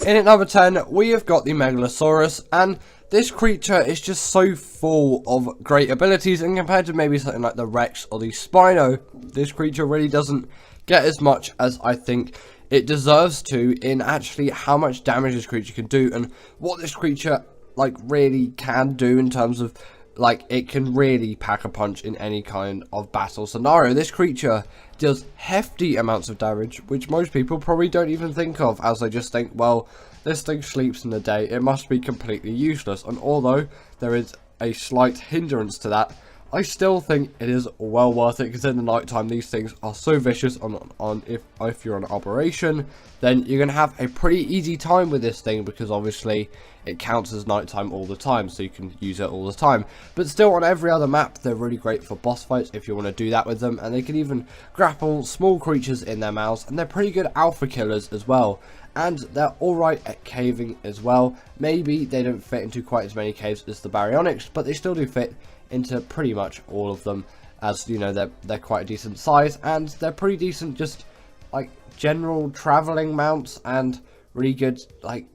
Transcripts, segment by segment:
In at number 10, we have got the Megalosaurus, and this creature is just so full of great abilities, and compared to maybe something like the Rex or the Spino, this creature really doesn't get as much as I think it deserves to in actually how much damage this creature can do, and what this creature like really can do in terms of like it can really pack a punch in any kind of battle scenario. This creature does hefty amounts of damage, which most people probably don't even think of, as they just think, well, this thing sleeps in the day, it must be completely useless. And although there is a slight hindrance to that, I still think it is well worth it, because in the night time these things are so vicious. If you're on operation, then you're gonna have a pretty easy time with this thing, because obviously it counts as nighttime all the time, so you can use it all the time. But still, on every other map, they're really great for boss fights if you want to do that with them, and they can even grapple small creatures in their mouths, and they're pretty good alpha killers as well. And they're alright at caving as well. Maybe they don't fit into quite as many caves as the Baryonyx, but they still do fit into pretty much all of them, as you know, they're quite a decent size, and they're pretty decent just like general traveling mounts, and really good like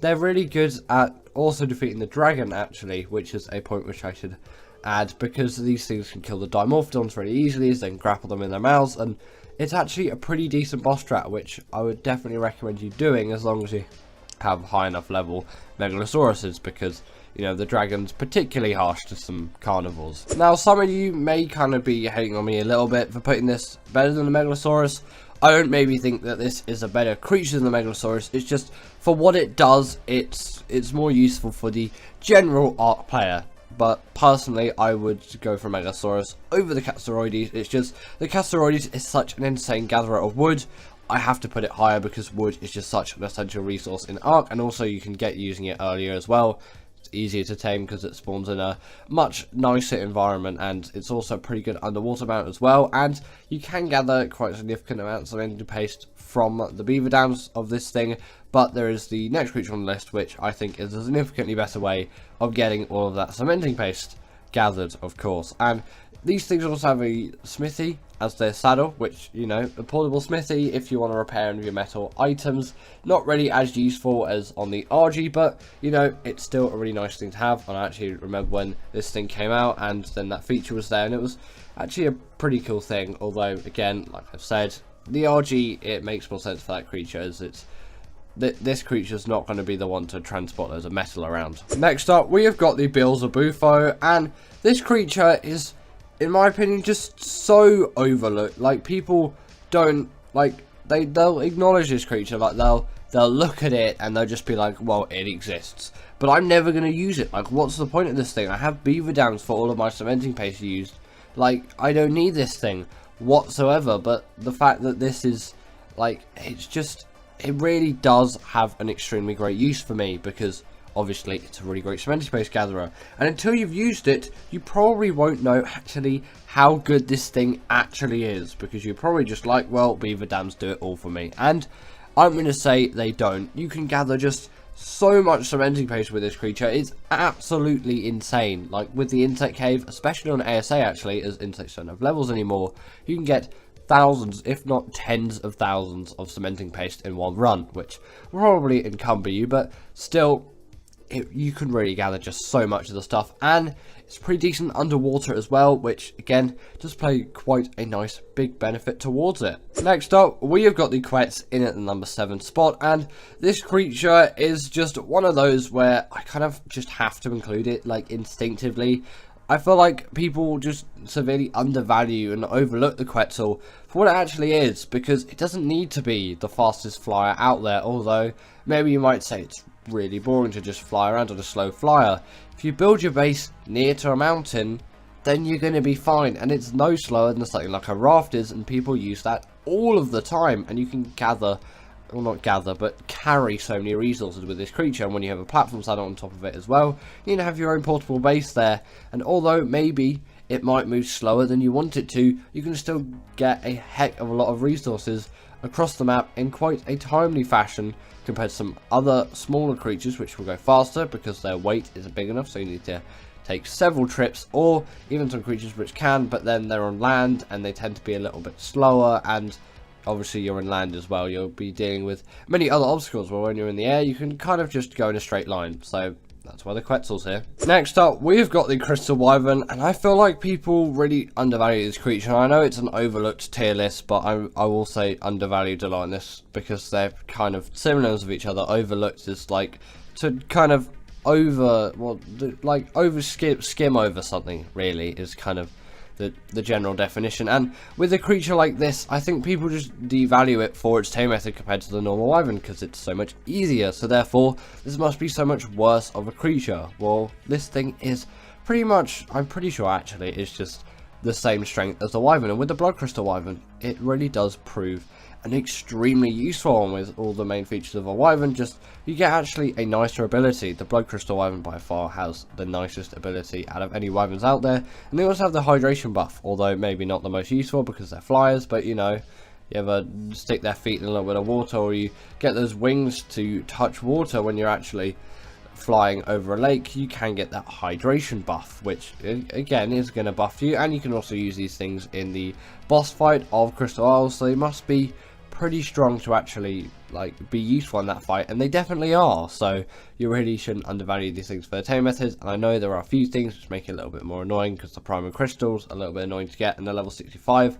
they're really good at also defeating the dragon, actually, which is a point which I should add, because these things can kill the Dimorphodons very easily as they can grapple them in their mouths, and it's actually a pretty decent boss strat, which I would definitely recommend you doing as long as you have high enough level Megalosauruses, because you know the dragon's particularly harsh to some carnivores. Now, some of you may kind of be hating on me a little bit for putting this better than the Megalosaurus. I don't maybe think that this is a better creature than the Megalosaurus. It's just for what it does, it's more useful for the general Ark player. But personally, I would go for Megalosaurus over the Castorides. It's just the Castorides is such an insane gatherer of wood. I have to put it higher because wood is just such an essential resource in Ark, and also you can get using it earlier as well. It's easier to tame because it spawns in a much nicer environment, and it's also a pretty good underwater mount as well, and you can gather quite significant amounts of energy paste from the beaver dams of this thing. But there is the next creature on the list, which I think is a significantly better way of getting all of that cementing paste gathered, of course. And these things also have a smithy as their saddle, which, you know, a portable smithy if you want to repair any of your metal items. Not really as useful as on the RG, but, you know, it's still a really nice thing to have. And I actually remember when this thing came out, and then that feature was there, and it was actually a pretty cool thing. Although, again, like I've said, the RG, it makes more sense for that creature, as it's this creature's not going to be the one to transport loads of metal around. Next up, we have got the Beelzebufo, and this creature is, in my opinion, just so overlooked. Like, people don't, like, they'll acknowledge this creature, like, they'll look at it and they'll just be like, well, it exists, but I'm never going to use it. Like, what's the point of this thing? I have beaver dams for all of my cementing paste used. Like, I don't need this thing whatsoever. But the fact that this is, like, it's just, it really does have an extremely great use for me, because obviously it's a really great cementing paste gatherer, and until you've used it, you probably won't know actually how good this thing actually is, because you're probably just like, well, beaver dams do it all for me. And I'm going to say they don't. You can gather just so much cementing paste with this creature. It's absolutely insane. Like with the insect cave, especially on ASA, actually, as insects don't have levels anymore, you can get thousands, if not tens of thousands of cementing paste in one run, which will probably encumber you, but still, you can really gather just so much of the stuff. And it's pretty decent underwater as well, which again does play quite a nice big benefit towards it. Next up, we have got the Quetz in at the number 7 spot, and this creature is just one of those where I kind of just have to include it, like, instinctively. I feel like people just severely undervalue and overlook the Quetzal for what it actually is, because it doesn't need to be the fastest flyer out there, although maybe you might say it's really boring to just fly around on a slow flyer. If you build your base near to a mountain, then you're going to be fine, and it's no slower than something like a raft is, and people use that all of the time, and you can gather, well, not gather, but carry so many resources with this creature. And when you have a platform saddle on top of it as well, you can have your own portable base there, and although maybe it might move slower than you want it to, you can still get a heck of a lot of resources across the map in quite a timely fashion, compared to some other smaller creatures which will go faster because their weight isn't big enough, so you need to take several trips, or even some creatures which can, but then they're on land and they tend to be a little bit slower, and obviously you're in land as well, you'll be dealing with many other obstacles, where when you're in the air you can kind of just go in a straight line. So that's why the Quetzal's here. Next up, we've got the Crystal Wyvern, and I feel like people really undervalue this creature. I know it's an overlooked tier list, but I will say undervalued a lot in this, because they're kind of similar with each other. Overlooked is like to kind of skim over something, really, is kind of the general definition. And with a creature like this, I think people just devalue it for its tame method compared to the normal wyvern, because it's so much easier, so therefore this must be so much worse of a creature. Well, this thing is pretty much, I'm pretty sure actually, it's just the same strength as the wyvern. And with the blood crystal wyvern, it really does prove an extremely useful one. With all the main features of a wyvern, just you get actually a nicer ability. The blood crystal wyvern by far has the nicest ability out of any wyverns out there, and they also have the hydration buff, although maybe not the most useful because they're flyers. But you know, you ever stick their feet in a little bit of water, or you get those wings to touch water when you're actually flying over a lake, you can get that hydration buff, which again is going to buff you. And you can also use these things in the boss fight of Crystal Isles, so they must be pretty strong to actually like be useful in that fight, and they definitely are. So you really shouldn't undervalue these things for the tame methods. And I know there are a few things which make it a little bit more annoying, because the primary crystals are a little bit annoying to get, and the level 65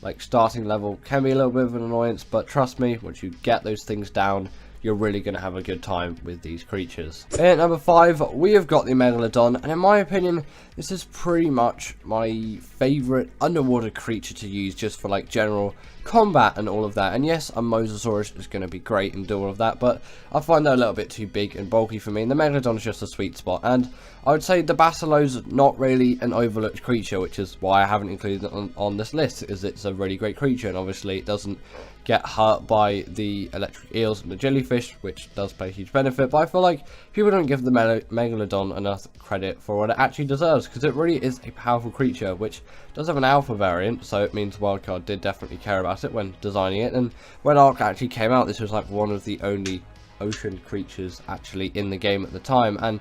like starting level can be a little bit of an annoyance, but trust me, once you get those things down, you're really going to have a good time with these creatures. At number 5, we have got the Megalodon, and in my opinion, this is pretty much my favourite underwater creature to use just for like general combat and all of that. And yes, a Mosasaurus is going to be great and do all of that, but I find that a little bit too big and bulky for me, and the Megalodon is just a sweet spot. And I would say the Basilo's not really an overlooked creature, which is why I haven't included it on this list, is it's a really great creature, and obviously it doesn't get hurt by the electric eels and the jellyfish, which does play a huge benefit. But I feel like people don't give the Megalodon enough credit for what it actually deserves, because it really is a powerful creature, which does have an alpha variant, so it means Wildcard did definitely care about it when designing it. And when Ark actually came out, this was like one of the only ocean creatures actually in the game at the time. And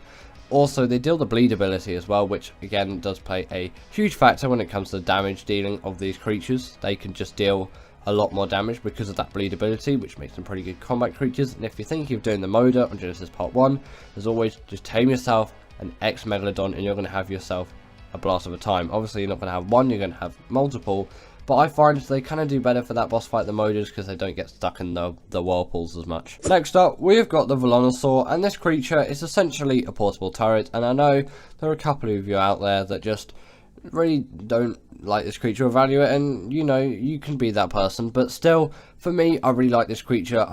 also they deal the bleed ability as well, which again does play a huge factor when it comes to the damage dealing of these creatures. They can just deal a lot more damage because of that bleed ability, which makes them pretty good combat creatures. And if you're thinking of doing the Moda on Genesis Part 1, as always, just tame yourself an X Megalodon and you're going to have yourself a blast of a time. Obviously you're not going to have one, you're going to have multiple, but I find they kind of do better for that boss fight, the Modas, because they don't get stuck in the whirlpools as much. Next up, we've got the Velonosaur, and this creature is essentially a portable turret. And I know there are a couple of you out there that just really don't like this creature or value it, and you know, you can be that person, but still, for me, I really like this creature.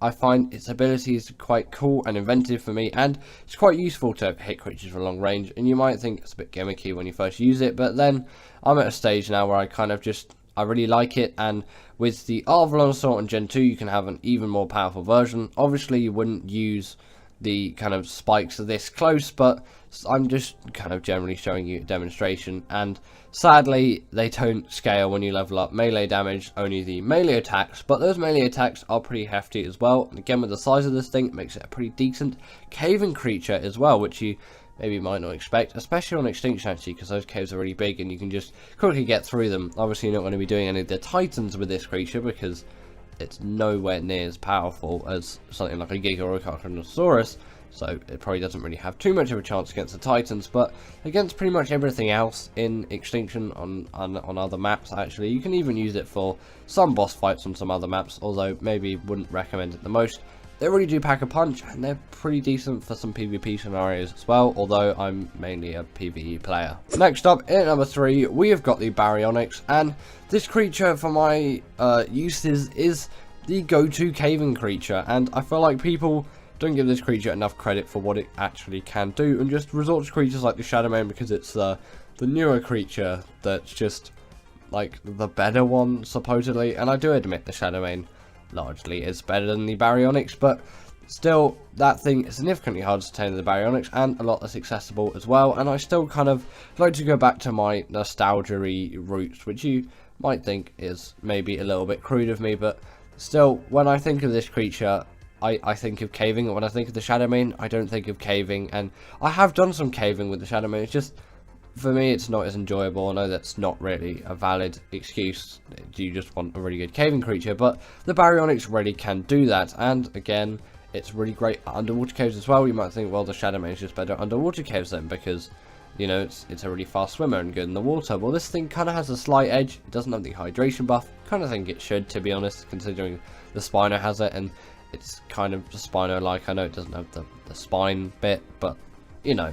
I find its abilities quite cool and inventive for me, and it's quite useful to hit creatures from long range. And you might think it's a bit gimmicky when you first use it, but then I'm at a stage now where I really like it. And with the Velonosaur on Gen 2, you can have an even more powerful version. Obviously you wouldn't use the kind of spikes are this close, but I'm just kind of generally showing you a demonstration. And sadly they don't scale when you level up melee damage, only the melee attacks, but those melee attacks are pretty hefty as well. And again, with the size of this thing, it makes it a pretty decent caving creature as well, which you maybe might not expect, especially on Extinction actually, because those caves are really big and you can just quickly get through them. Obviously you're not going to be doing any of the titans with this creature, because it's nowhere near as powerful as something like a Giga or a Carnosaurus, so it probably doesn't really have too much of a chance against the Titans. But against pretty much everything else in Extinction on other maps, actually, you can even use it for some boss fights on some other maps, although maybe wouldn't recommend it the most. They really do pack a punch, and they're pretty decent for some PvP scenarios as well, although I'm mainly a PvE player. Next up, at number 3, we have got the Baryonyx, and this creature for my uses is the go-to caving creature, and I feel like people don't give this creature enough credit for what it actually can do, and just resort to creatures like the Shadowmane because it's the newer creature that's just like the better one, supposedly. And I do admit the Shadowmane largely is better than the Baryonyx, but still, that thing is significantly harder to tame than the Baryonyx, and a lot less accessible as well. And I still kind of like to go back to my nostalgia-y roots, which you might think is maybe a little bit crude of me, but still, when I think of this creature, I think of caving. And when I think of the Shadowmane, I don't think of caving. And I have done some caving with the Shadowmane. It's just, for me, it's not as enjoyable. I know that's not really a valid excuse. You just want a really good caving creature, but the Baryonyx really can do that. And again, it's really great at underwater caves as well. You might think, well, the Shadowmane is just better at underwater caves then, because, you know, it's a really fast swimmer and good in the water. Well, this thing kind of has a slight edge. It doesn't have the hydration buff. Kind of think it should, to be honest, considering the Spino has it, and it's kind of Spino-like. I know it doesn't have the spine bit, but, you know,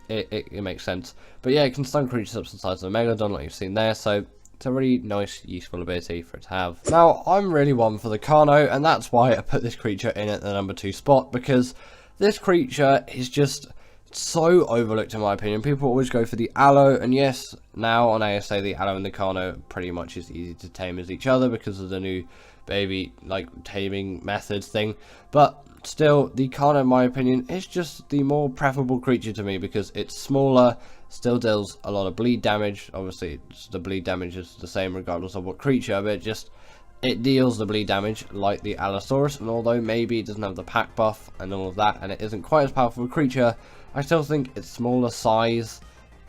it makes sense. But yeah, it can stun creatures up to the size of a Megalodon, like you've seen there, so it's a really nice, useful ability for it to have. Now, I'm really one for the Carno, and that's why I put this creature in at the number 2 spot, because this creature is just so overlooked in my opinion. People always go for the Aloe, and yes, now on ASA the Aloe and the Carno pretty much is easy to tame as each other because of the new baby like taming methods thing, but still the Carno in my opinion is just the more preferable creature to me because it's smaller, still deals a lot of bleed damage. Obviously the bleed damage is the same regardless of what creature, but it deals the bleed damage like the Allosaurus, and although maybe it doesn't have the pack buff and all of that, and it isn't quite as powerful a creature, I still think its smaller size,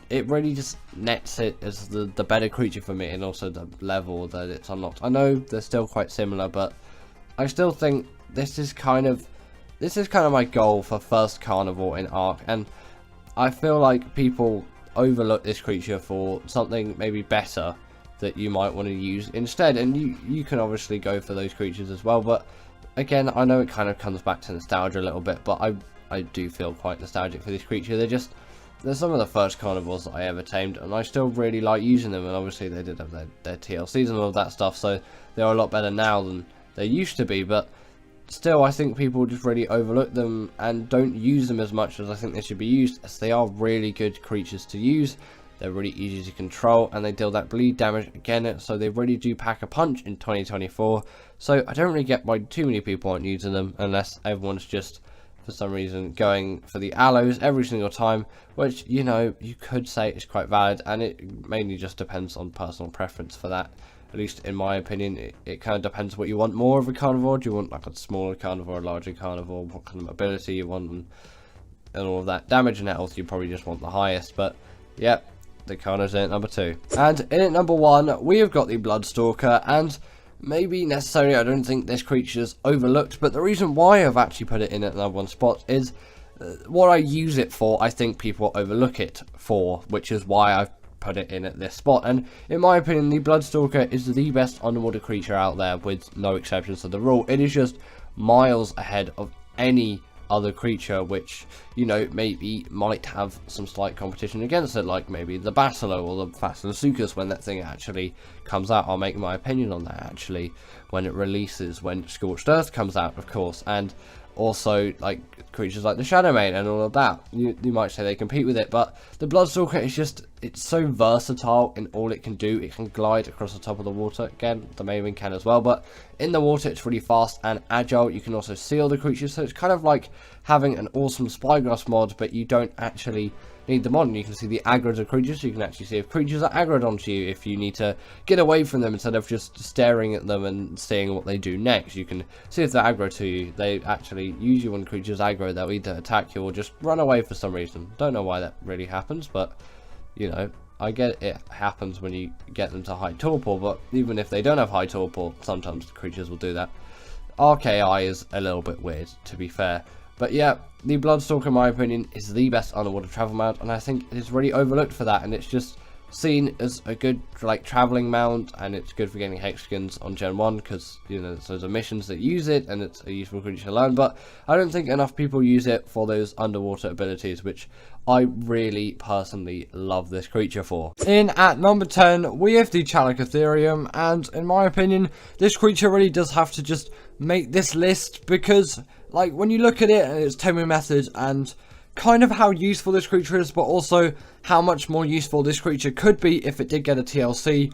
it really just nets it as the better creature for me, and also the level that it's unlocked. I know they're still quite similar, but I still think this is kind of my goal for first carnivore in Ark, and I feel like people overlook this creature for something maybe better that you might want to use instead, and you can obviously go for those creatures as well. But again, I know it kind of comes back to nostalgia a little bit, but I do feel quite nostalgic for this creature. They're some of the first carnivores that I ever tamed, and I still really like using them, and obviously they did have their TLCs and all of that stuff, so they're a lot better now than they used to be, but still I think people just really overlook them and don't use them as much as I think they should be used, as they are really good creatures to use. They're really easy to control, and they deal that bleed damage again, so they really do pack a punch in 2024. So I don't really get why too many people aren't using them, unless everyone's just for some reason going for the Aloes every single time, which, you know, you could say is quite valid, and it mainly just depends on personal preference for that. At least in my opinion, it kind of depends what you want more of a carnivore. Do you want like a smaller carnivore, a larger carnivore, what kind of ability you want, and all of that. Damage and health, you probably just want the highest, but yeah, the Carno's in at number 2. And in at number 1, we have got the Bloodstalker, and maybe necessarily I don't think this creature's overlooked, but the reason why I've actually put it in at number 1 spot is what I use it for. I think people overlook it for, which is why I've put it in at this spot. And in my opinion, the Bloodstalker is the best underwater creature out there, with no exceptions to the rule. It is just miles ahead of any other creature which, you know, maybe might have some slight competition against it, like maybe the Basilo or the Facilosuchus when that thing actually comes out. I'll make my opinion on that actually when it releases, when Scorched Earth comes out, of course, and also like creatures like the Shadowmane and all of that. You might say they compete with it, but the Bloodstalker is just, it's so versatile in all it can do. It can glide across the top of the water. Again, the Maven can as well, but in the water it's really fast and agile. You can also seal the creatures, so it's kind of like having an awesome Spyglass mod, but you don't actually need the mod, and you can see the aggroed of creatures, so you can actually see if creatures are aggroed onto you. If you need to get away from them instead of just staring at them and seeing what they do next, you can see if they're aggro to you. They actually, usually when creatures aggro, they'll either attack you or just run away for some reason. Don't know why that really happens, but you know, I get it happens when you get them to high torpor, but even if they don't have high torpor, sometimes the creatures will do that. RKI is a little bit weird, to be fair. But yeah, the Bloodstalker, in my opinion, is the best underwater travel mount, and I think it is really overlooked for that, and it's just seen as a good like traveling mount, and it's good for getting hexagons on Gen 1 because, you know, there's missions that use it and it's a useful creature to learn, but I don't think enough people use it for those underwater abilities, which I really personally love this creature for. In at number 10, we have the Chalicotherium, and in my opinion, this creature really does have to just make this list because, like, when you look at it and its taming methods and kind of how useful this creature is, but also how much more useful this creature could be if it did get a TLC,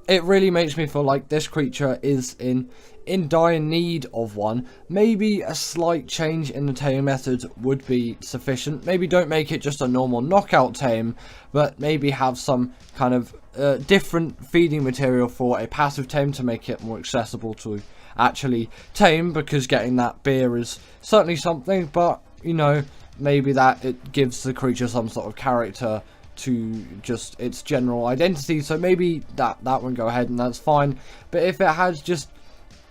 it really makes me feel like this creature is in dire need of one. Maybe a slight change in the taming methods would be sufficient. Maybe don't make it just a normal knockout tame, but maybe have some kind of different feeding material for a passive tame to make it more accessible to actually tame, because getting that beer is certainly something, but, you know, maybe that it gives the creature some sort of character to just its general identity, so maybe that won't go ahead, and that's fine. But if it has just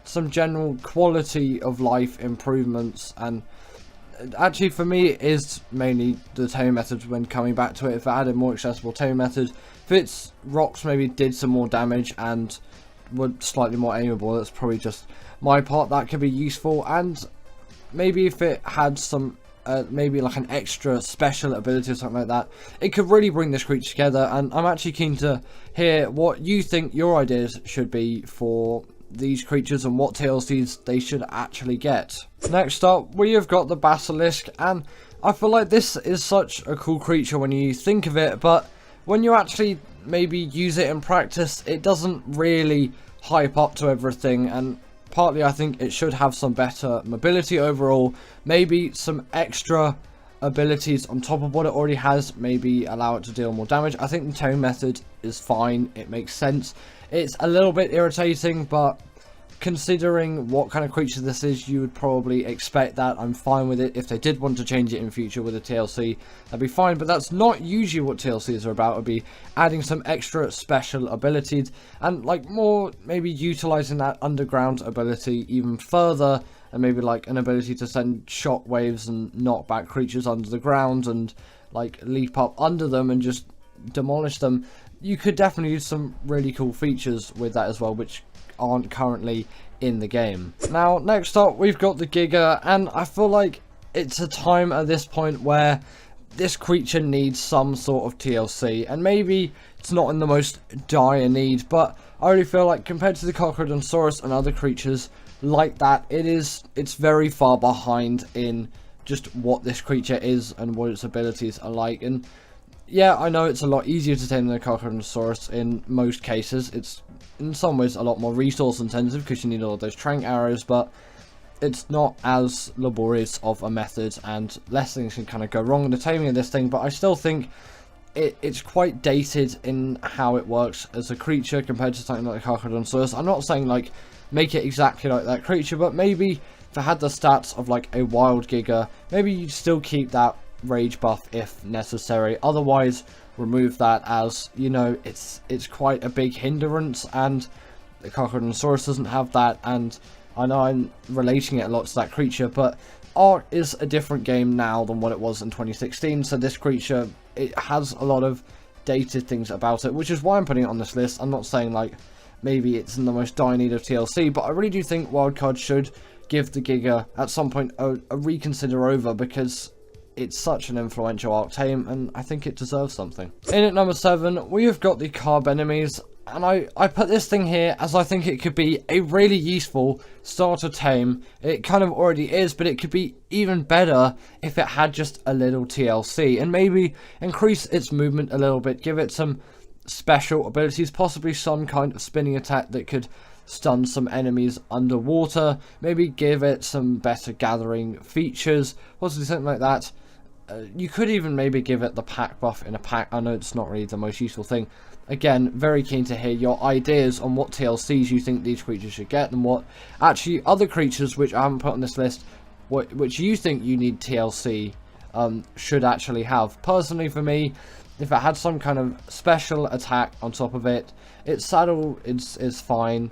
some general quality of life improvements, and actually for me it is mainly the tame method when coming back to it. If it had a more accessible tame method, if its rocks maybe did some more damage and were slightly more aimable, that's probably just my part, that could be useful. And maybe if it had some maybe like an extra special ability or something like that, it could really bring this creature together. And I'm actually keen to hear what you think your ideas should be for these creatures and what TLCs they should actually get. Next up, we have got the Basilisk, and I feel like this is such a cool creature when you think of it, but when you actually maybe use it in practice, it doesn't really hype up to everything. And partly I think it should have some better mobility overall, maybe some extra abilities on top of what it already has, maybe allow it to deal more damage. I think the tame method is fine, it makes sense. It's a little bit irritating, but considering what kind of creature this is, you would probably expect that. I'm fine with it. If they did want to change it in future with a TLC, that'd be fine, but that's not usually what TLCs are about. It would be adding some extra special abilities and like more maybe utilizing that underground ability even further, and maybe like an ability to send shock waves and knock back creatures under the ground and like leap up under them and just demolish them. You could definitely use some really cool features with that as well, which aren't currently in the game. Now, next up, we've got the Giga, and I feel like it's a time at this point where this creature needs some sort of TLC, and maybe it's not in the most dire need, but I really feel like compared to the Crocodonsaurus and other creatures like that, it's very far behind in just what this creature is and what its abilities are like. And yeah, I know it's a lot easier to tame than a Crocodonsaurus in most cases. It's in some ways a lot more resource intensive because you need all of those trank arrows, but it's not as laborious of a method and less things can kind of go wrong in the taming of this thing. But I still think it's quite dated in how it works as a creature compared to something like a Crocodonsaurus. I'm not saying like make it exactly like that creature, but maybe if it had the stats of like a wild Giga, maybe you'd still keep that rage buff if necessary. Otherwise, remove that, as you know it's quite a big hindrance, and the Crocodonsaurus doesn't have that. And I know I'm relating it a lot to that creature, but Ark is a different game now than what it was in 2016, so this creature, it has a lot of dated things about it, which is why I'm putting it on this list. I'm not saying like maybe it's in the most dire need of TLC, but I really do think wildcard should give the Giga at some point a reconsider over, because it's such an influential Arc tame, and I think it deserves something. In at number 7, we have got the Carb Enemies, and I put this thing here as I think it could be a really useful starter tame. It kind of already is, but it could be even better if it had just a little TLC, and maybe increase its movement a little bit, give it some special abilities, possibly some kind of spinning attack that could stun some enemies underwater, maybe give it some better gathering features, possibly something like that. You could even maybe give it the pack buff in a pack. I know it's not really the most useful thing. Again, very keen to hear your ideas on what TLCs you think these creatures should get, and what actually other creatures which I haven't put on this list, which you think you need TLC should actually have. Personally for me, if it had some kind of special attack on top of it, its saddle is fine.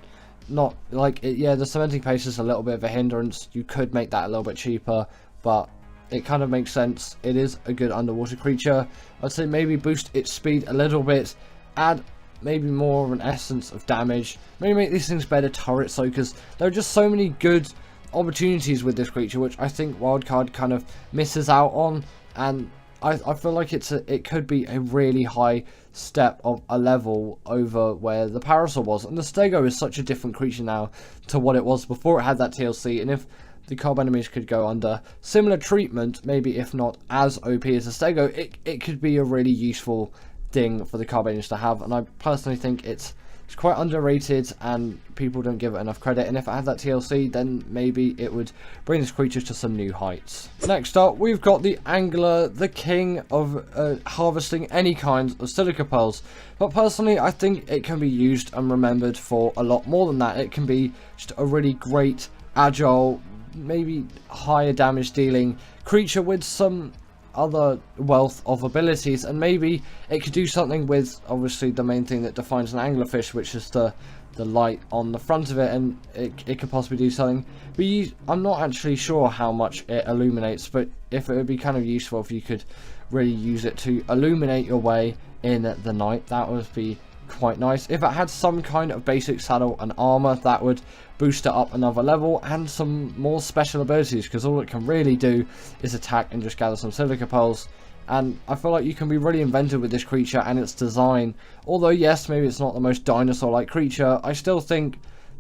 Not like it, yeah, the cementing pace is a little bit of a hindrance. You could make that a little bit cheaper, but it kind of makes sense. It is a good underwater creature. I'd say maybe boost its speed a little bit, add maybe more of an essence of damage, maybe make these things better turret soakers. There are just so many good opportunities with this creature, which I think wildcard kind of misses out on, and I feel like it could be a really high step of a level over where the Parasaur was. And the Stego is such a different creature now to what it was before it had that TLC, and if the Carb Enemies could go under similar treatment, maybe if not as OP as the Stego, it could be a really useful thing for the Carb Enemies to have. And I personally think it's quite underrated and people don't give it enough credit, and if it had that TLC, then maybe it would bring this creature to some new heights. Next up, we've got the Angler, the king of harvesting any kind of silica pearls. But personally, I think it can be used and remembered for a lot more than that. It can be just a really great, agile, maybe higher damage dealing creature with some other wealth of abilities, and maybe it could do something with obviously the main thing that defines an anglerfish, which is the light on the front of it, and it could possibly do something. But I'm not actually sure how much it illuminates, but if it would be kind of useful if you could really use it to illuminate your way in the night, that would be quite nice. If it had some kind of basic saddle and armor, that would boost it up another level, and some more special abilities, because all it can really do is attack and just gather some silica pearls. And I feel like you can be really inventive with this creature and its design. Although yes, maybe it's not the most dinosaur-like creature, I still think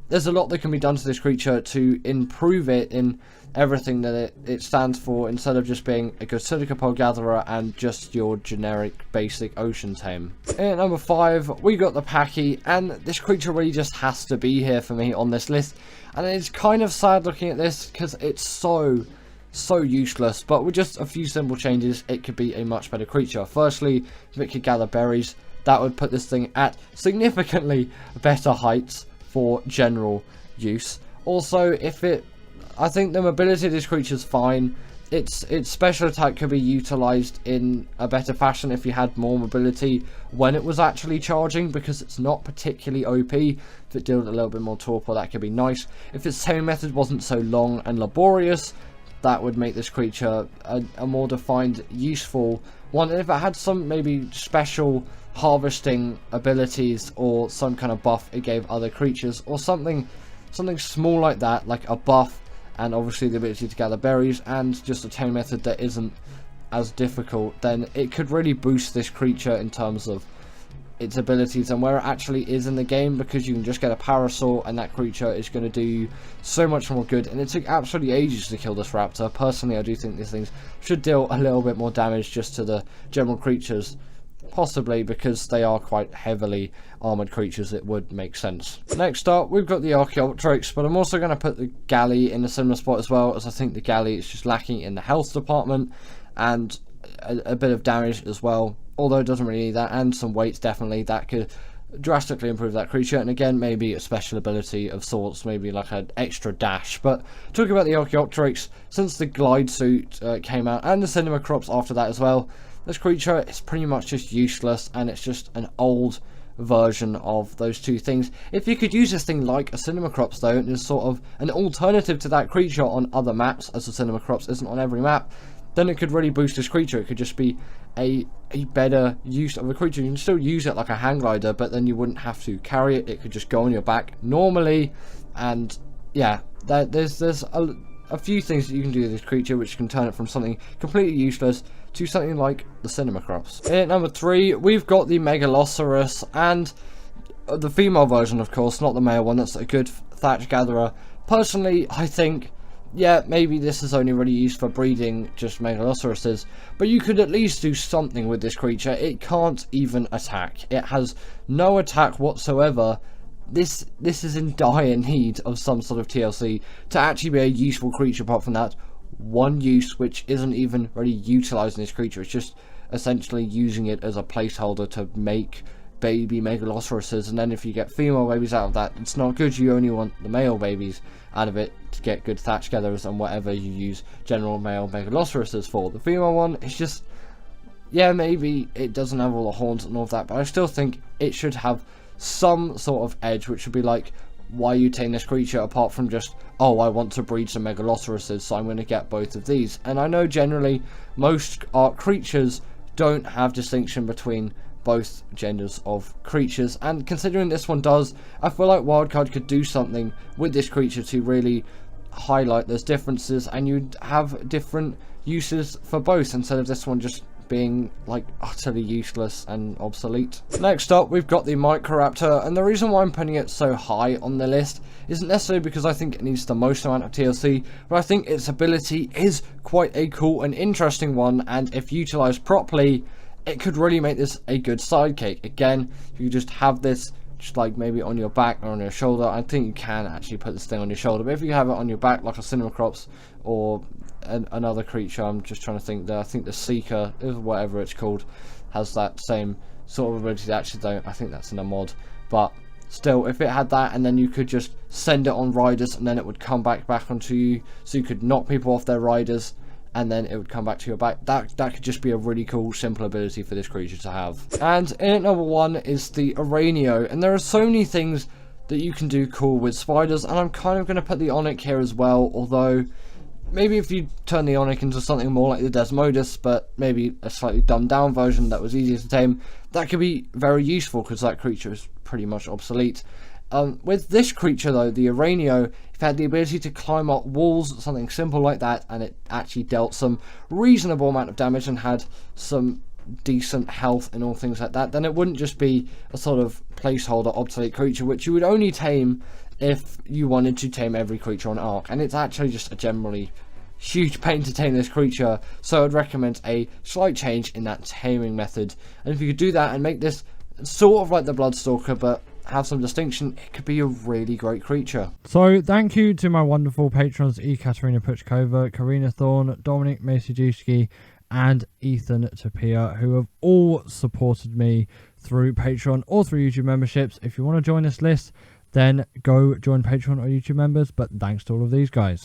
there's a lot that can be done to this creature to improve it in everything that it stands for, instead of just being a good silica pearl gatherer and just your generic basic ocean tame. At number 5, we got the Packy, and this creature really just has to be here for me on this list. And it's kind of sad looking at this because it's so useless, but with just a few simple changes it could be a much better creature. Firstly, if it could gather berries, that would put this thing at significantly better heights for general use. Also, I think the mobility of this creature is fine. Its special attack could be utilized in a better fashion if you had more mobility when it was actually charging, because it's not particularly OP. If it dealt a little bit more torpor, that could be nice. If its taming method wasn't so long and laborious, that would make this creature a more defined, useful one. And if it had some maybe special harvesting abilities, or some kind of buff it gave other creatures, or something small like that, like a buff and obviously the ability to gather berries and just a tame method that isn't as difficult, then it could really boost this creature in terms of its abilities and where it actually is in the game, because you can just get a parasaur and that creature is going to do so much more good. And it took absolutely ages to kill this raptor. Personally, I do think these things should deal a little bit more damage just to the general creatures, possibly because they are quite heavily armored creatures. It would make sense. Next up, we've got the Archaeopteryx, but I'm also going to put the Galley in a similar spot as well, as I think the Galley is just lacking in the health department and a bit of damage as well, although it doesn't really need that, and some weight definitely that could drastically improve that creature. And again, maybe a special ability of sorts, maybe like an extra dash. But talking about the Archaeopteryx, since the glide suit came out, and the cinema crops after that as well, this creature is pretty much just useless, and it's just an old version of those two things. If you could use this thing like a cinema crops though, and as sort of an alternative to that creature on other maps, as the cinema crops isn't on every map, then it could really boost this creature. It could just be a better use of a creature. You can still use it like a hang glider, but then you wouldn't have to carry it. It could just go on your back normally. And yeah, there's a few things that you can do with this creature which can turn it from something completely useless to something like the cinema crops. At number 3, we've got the Megalosaurus, and the female version, of course, not the male one. That's a good thatch gatherer. Personally, I think, yeah, maybe this is only really used for breeding just Megalosauruses, but you could at least do something with this creature. It can't even attack. It has no attack whatsoever. This is in dire need of some sort of TLC to actually be a useful creature. Apart from that one use, which isn't even really utilizing this creature, it's just essentially using it as a placeholder to make baby Megalosauruses, and then if you get female babies out of that, it's not good. You only want the male babies out of it to get good thatch gatherers and whatever you use general male Megalosauruses for. The female one, it's just, yeah, maybe it doesn't have all the horns and all of that, but I still think it should have some sort of edge, which would be like, why you tame this creature apart from just, oh, I want to breed some Megalosauruses, so I'm going to get both of these. And I know generally most art creatures don't have distinction between both genders of creatures, and considering this one does, I feel like Wildcard could do something with this creature to really highlight those differences, and you'd have different uses for both instead of this one just being like utterly useless and obsolete. Next up, we've got the Microraptor, and the reason why I'm putting it so high on the list isn't necessarily because I think it needs the most amount of TLC, but I think its ability is quite a cool and interesting one, and if utilized properly, it could really make this a good sidekick. Again, you just have this just like maybe on your back or on your shoulder. I think you can actually put this thing on your shoulder, but if you have it on your back like a Cinemacrops or another creature, I'm just trying to think, I think the Seeker, whatever it's called, has that same sort of ability. Actually don't, I think that's in a mod, but still, if it had that, and then you could just send it on riders and then it would come back onto you, so you could knock people off their riders and then it would come back to your back. That could just be a really cool, simple ability for this creature to have. And in at number 1 is the Aranio, and there are so many things that you can do cool with spiders, and I'm kind of going to put the Onyx here as well, although maybe if you turn the Onyx into something more like the Desmodus, but maybe a slightly dumbed down version that was easier to tame, that could be very useful because that creature is pretty much obsolete. With this creature though, the Aranio, if it had the ability to climb up walls, something simple like that, and it actually dealt some reasonable amount of damage and had some decent health and all things like that, then it wouldn't just be a sort of placeholder obsolete creature which you would only tame if you wanted to tame every creature on Ark, and it's actually just a generally huge pain to tame this creature, so I'd recommend a slight change in that taming method. And if you could do that and make this sort of like the Bloodstalker but have some distinction, it could be a really great creature. So thank you to my wonderful patrons Ekaterina Puchkova, Karina Thorne, Dominic Masajewski and Ethan Tapia, who have all supported me through Patreon or through YouTube memberships. If you want to join this list, then go join Patreon or YouTube members, but thanks to all of these guys.